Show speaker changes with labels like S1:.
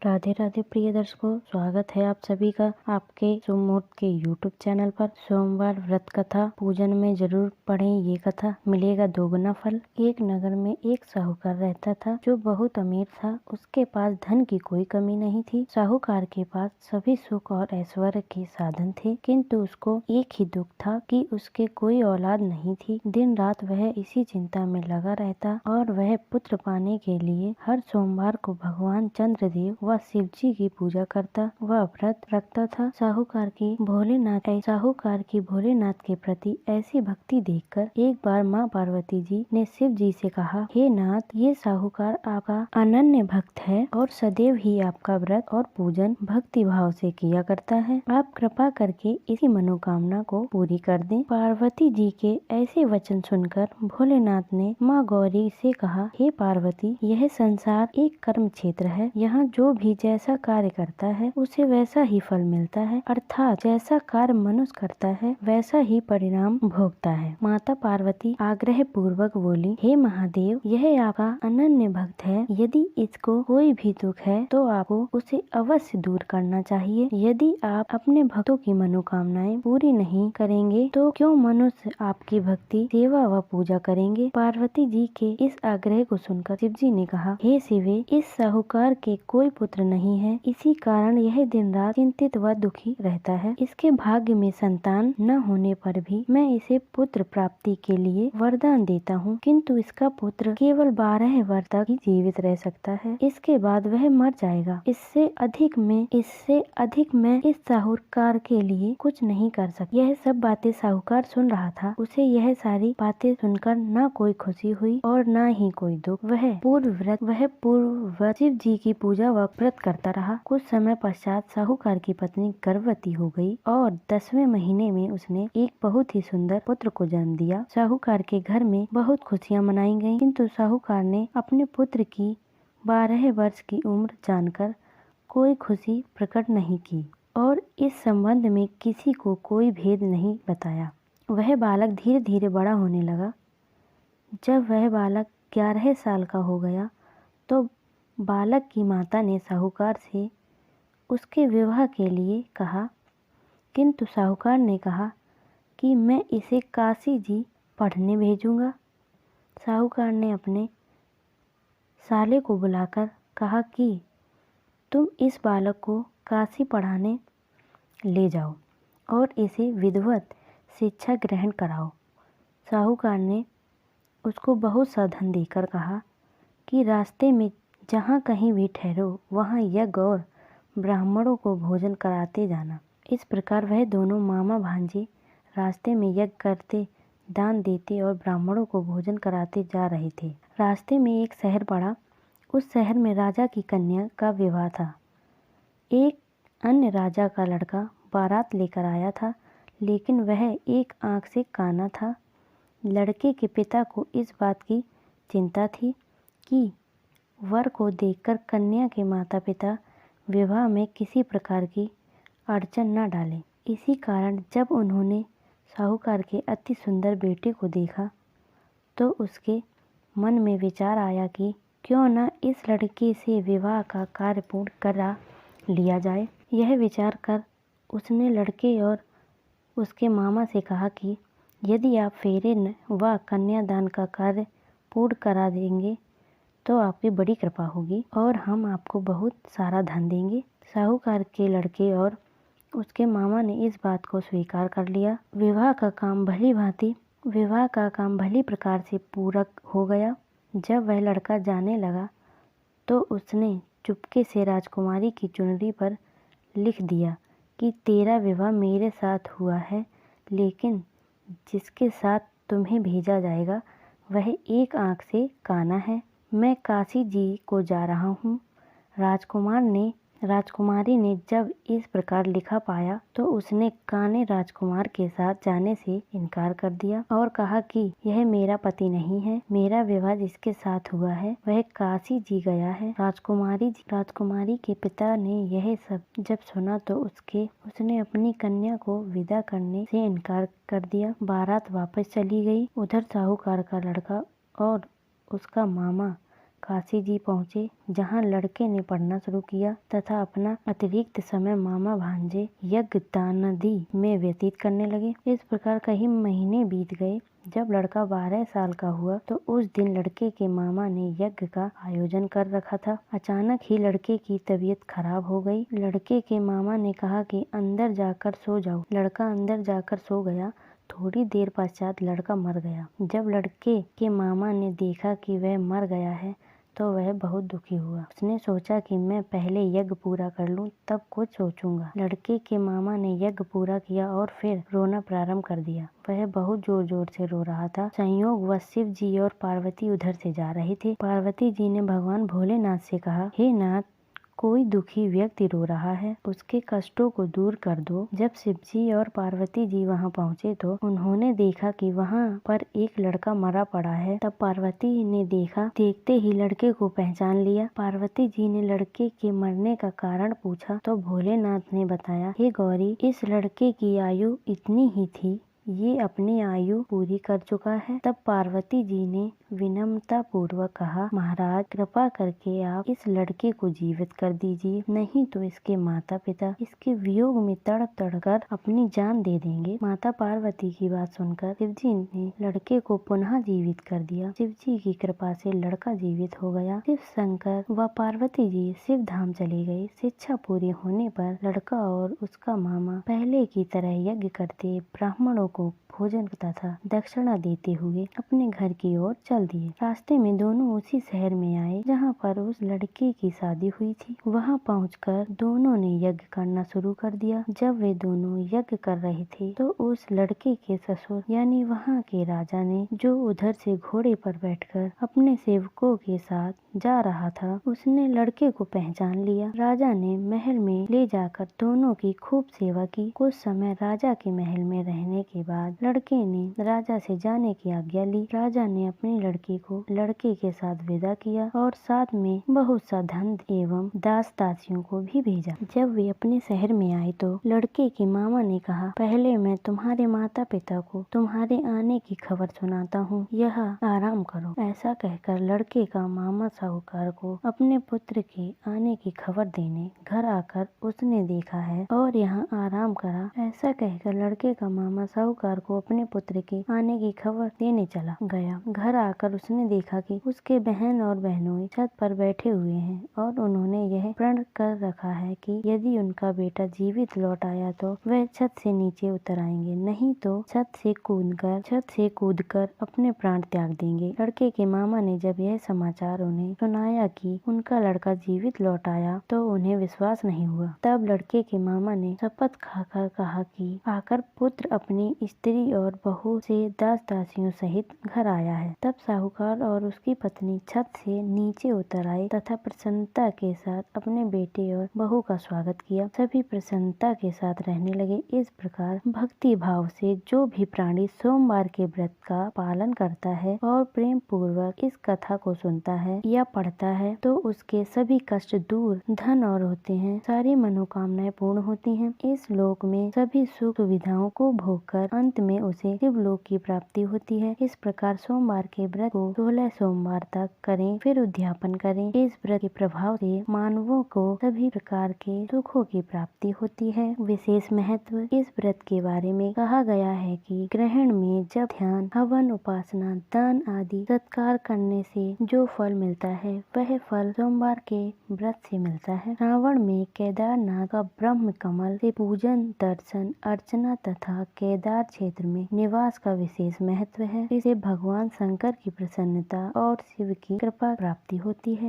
S1: राधे राधे प्रिय दर्शकों, स्वागत है आप सभी का आपके सुमोट के यूट्यूब चैनल पर। सोमवार व्रत कथा पूजन में जरूर पढ़ें ये कथा, मिलेगा दोगुना फल। एक नगर में एक साहूकार रहता था जो बहुत अमीर था। उसके पास धन की कोई कमी नहीं थी। साहूकार के पास सभी सुख और ऐश्वर्य के साधन थे, किंतु उसको एक ही दुख था कि उसके कोई औलाद नहीं थी। दिन रात वह इसी चिंता में लगा रहता और वह पुत्र पाने के लिए हर सोमवार को भगवान चंद्रदेव वह शिव जी की पूजा करता, वह व्रत रखता था। साहूकार की भोलेनाथ के प्रति ऐसी भक्ति देखकर एक बार माँ पार्वती जी ने शिव जी से कहा, हे नाथ, ये साहूकार आपका अनन्य भक्त है और सदैव ही आपका व्रत और पूजन भक्ति भाव से किया करता है। आप कृपा करके इसी मनोकामना को पूरी कर दें। पार्वती जी के ऐसे वचन सुनकर भोलेनाथ ने माँ गौरी से कहा, हे पार्वती, यह संसार एक कर्म क्षेत्र है। यहाँ जो भी जैसा कार्य करता है उसे वैसा ही फल मिलता है, अर्थात जैसा कार्य मनुष्य करता है वैसा ही परिणाम भोगता है। माता पार्वती आग्रह पूर्वक बोली, हे महादेव, यह आपका अनन्य भक्त है। यदि इसको कोई भी दुख है तो आपको उसे अवश्य दूर करना चाहिए। यदि आप अपने भक्तों की मनोकामनाएं पूरी नहीं करेंगे तो क्यों मनुष्य आपकी भक्ति, सेवा व पूजा करेंगे। पार्वती जी के इस आग्रह को सुनकर शिव जी ने कहा, हे शिवे, इस साहूकार के कोई पुत्र नहीं है, इसी कारण यह दिन रात चिंतित व दुखी रहता है। इसके भाग्य में संतान न होने पर भी मैं इसे पुत्र प्राप्ति के लिए वरदान देता हूँ, किंतु इसका पुत्र केवल 12 वर्ष तक ही जीवित रह सकता है। इसके बाद वह मर जाएगा। इससे अधिक मैं इस साहूकार के लिए कुछ नहीं कर सकता। यह सब बातें साहूकार सुन रहा था। उसे यह सारी बातें सुनकर न कोई खुशी हुई और न ही कोई दुख। वह पूर्व शिव जी की पूजा व व्रत करता रहा। कुछ समय पश्चात साहूकार की पत्नी गर्भवती हो गई और 10वें महीने में उसने एक बहुत ही सुंदर पुत्र को जन्म दिया। साहूकार के घर में बहुत खुशियां मनाई गईं, किंतु साहूकार ने अपने पुत्र की 12 वर्ष की उम्र जानकर कोई खुशी प्रकट नहीं की और इस संबंध में किसी को कोई भेद नहीं बताया। वह बालक धीरे धीरे बड़ा होने लगा। जब वह बालक 11 साल का हो गया तो बालक की माता ने साहूकार से उसके विवाह के लिए कहा, किंतु साहूकार ने कहा कि मैं इसे काशी जी पढ़ने भेजूंगा। साहूकार ने अपने साले को बुलाकर कहा कि तुम इस बालक को काशी पढ़ाने ले जाओ और इसे विधिवत शिक्षा ग्रहण कराओ। साहूकार ने उसको बहुत सा धन देकर कहा कि रास्ते में जहाँ कहीं भी ठहरो वहाँ यज्ञ और ब्राह्मणों को भोजन कराते जाना। इस प्रकार वह दोनों मामा भांजे रास्ते में यज्ञ करते, दान देते और ब्राह्मणों को भोजन कराते जा रहे थे। रास्ते में एक शहर पड़ा। उस शहर में राजा की कन्या का विवाह था। एक अन्य राजा का लड़का बारात लेकर आया था, लेकिन वह एक आंख से काना था। लड़के के पिता को इस बात की चिंता थी कि वर को देखकर कन्या के माता पिता विवाह में किसी प्रकार की अड़चन न डालें। इसी कारण जब उन्होंने साहूकार के अति सुंदर बेटे को देखा तो उसके मन में विचार आया कि क्यों न इस लड़के से विवाह का कार्य पूर्ण करा लिया जाए। यह विचार कर उसने लड़के और उसके मामा से कहा कि यदि आप फेरे व कन्यादान का कार्य पूर्ण करा देंगे तो आपकी बड़ी कृपा होगी और हम आपको बहुत सारा धन देंगे। साहूकार के लड़के और उसके मामा ने इस बात को स्वीकार कर लिया। विवाह का काम भली प्रकार से पूरा हो गया। जब वह लड़का जाने लगा तो उसने चुपके से राजकुमारी की चुनरी पर लिख दिया कि तेरा विवाह मेरे साथ हुआ है, लेकिन जिसके साथ तुम्हें भेजा जाएगा वह एक आंख से काना है। मैं काशी जी को जा रहा हूँ। राजकुमारी ने जब इस प्रकार लिखा पाया तो उसने काने राजकुमार के साथ जाने से इनकार कर दिया और कहा कि यह मेरा पति नहीं है, मेरा विवाह जिसके साथ हुआ है वह काशी जी गया है। राजकुमारी के पिता ने यह सब जब सुना तो उसने अपनी कन्या को विदा करने से इनकार कर दिया। बारात वापस चली गई। उधर साहूकार का लड़का और उसका मामा काशी जी पहुँचे, जहाँ लड़के ने पढ़ना शुरू किया तथा अपना अतिरिक्त समय मामा भांजे यज्ञदानादि में व्यतीत करने लगे। इस प्रकार कई महीने बीत गए। जब लड़का 12 साल का हुआ तो उस दिन लड़के के मामा ने यज्ञ का आयोजन कर रखा था। अचानक ही लड़के की तबीयत खराब हो गई। लड़के के मामा ने कहा कि अंदर जाकर सो जाओ। लड़का अंदर जाकर सो गया। थोड़ी देर पश्चात लड़का मर गया। जब लड़के के मामा ने देखा कि वह मर गया है तो वह बहुत दुखी हुआ। उसने सोचा कि मैं पहले यज्ञ पूरा कर लूं, तब कुछ सोचूंगा। लड़के के मामा ने यज्ञ पूरा किया और फिर रोना प्रारंभ कर दिया। वह बहुत जोर जोर से रो रहा था। संयोगवश शिव जी और पार्वती उधर से जा रहे थे। पार्वती जी ने भगवान भोलेनाथ से कहा, हे नाथ, कोई दुखी व्यक्ति रो रहा है, उसके कष्टों को दूर कर दो। जब शिवजी और पार्वती जी वहां पहुंचे तो उन्होंने देखा कि वहां पर एक लड़का मरा पड़ा है। तब पार्वती ने देखते ही लड़के को पहचान लिया। पार्वती जी ने लड़के के मरने का कारण पूछा तो भोलेनाथ ने बताया, हे गौरी, इस लड़के की आयु इतनी ही थी, ये अपनी आयु पूरी कर चुका है। तब पार्वती जी ने विनम्रता पूर्वक कहा, महाराज, कृपा करके आप इस लड़के को जीवित कर दीजिए, नहीं तो इसके माता पिता इसके वियोग में तड़प तड़प कर अपनी जान दे देंगे। माता पार्वती की बात सुनकर शिवजी ने लड़के को पुनः जीवित कर दिया। शिवजी की कृपा से लड़का जीवित हो गया। शिव शंकर व पार्वती जी शिव धाम चले गए। शिक्षा पूरी होने पर लड़का और उसका मामा पहले की तरह यज्ञ करते ब्राह्मणों को भोजन तथा दक्षिणा देते हुए अपने घर की ओर चल दिए। रास्ते में दोनों उसी शहर में आए जहाँ पर उस लड़के की शादी हुई थी। वहाँ पहुंचकर दोनों ने यज्ञ करना शुरू कर दिया। जब वे दोनों यज्ञ कर रहे थे तो उस लड़के के ससुर यानी वहाँ के राजा ने, जो उधर से घोड़े पर बैठकर अपने सेवकों के साथ जा रहा था, उसने लड़के को पहचान लिया। राजा ने महल में ले जाकर दोनों की खूब सेवा की। कुछ समय राजा के महल में रहने के बाद लड़के ने राजा से जाने की आज्ञा ली। राजा ने अपनी लड़की को लड़के के साथ विदा किया और साथ में बहुत सा धन एवं दास दासियों को भी भेजा। जब वे अपने शहर में आए तो लड़के के मामा ने कहा, पहले मैं तुम्हारे माता पिता को तुम्हारे आने की खबर सुनाता हूँ, यह आराम करो। ऐसा कहकर लड़के का मामा साहूकार को अपने पुत्र के आने की खबर देने घर आकर उसने देखा है और यहाँ आराम करा। ऐसा कहकर लड़के का मामा साहूकार को अपने पुत्र के आने की खबर देने चला गया। घर आकर उसने देखा कि उसके बहन और बहनोई छत पर बैठे हुए हैं और उन्होंने यह प्रण कर रखा है कि यदि उनका बेटा जीवित लौट आया तो वह छत से नीचे उतर आएंगे, नहीं तो छत से कूदकर अपने प्राण त्याग देंगे। लड़के के मामा ने जब यह समाचार उन्हें सुनाया कि उनका लड़का जीवित लौट आया तो उन्हें विश्वास नहीं हुआ। तब लड़के के मामा ने शपथ खाकर कहा कि आकर पुत्र अपनी स्त्री और बहू से दास दासियों सहित घर आया है। तब साहूकार और उसकी पत्नी छत से नीचे उतर आए तथा प्रसन्नता के साथ अपने बेटे और बहू का स्वागत किया। सभी प्रसन्नता के साथ रहने लगे। इस प्रकार भक्ति भाव से जो भी प्राणी सोमवार के व्रत का पालन करता है और प्रेम पूर्वक इस कथा को सुनता है या पढ़ता है तो उसके सभी कष्ट दूर, धन और होते हैं, सारी मनोकामनाएं पूर्ण होती हैं। इस लोक में सभी सुख सुविधाओं को भोगकर अंत में उसे शिवलोक की प्राप्ति होती है। इस प्रकार सोमवार के व्रत को 16 सोमवार तक करें, फिर उद्यापन करें। इस व्रत के प्रभाव से मानवों को सभी प्रकार के सुखों की प्राप्ति होती है। विशेष महत्व इस व्रत के बारे में कहा गया है कि ग्रहण में जब ध्यान, हवन, उपासना, दान आदि सत्कार करने से जो फल मिलता है वह फल सोमवार के व्रत से मिलता है। श्रावण में केदारनाथ का ब्रह्म कमल से पूजन, दर्शन, अर्चना तथा केदार क्षेत्र में निवास का विशेष महत्व है। इसे भगवान शंकर की प्रसन्नता और शिव की कृपा प्राप्ति होती है।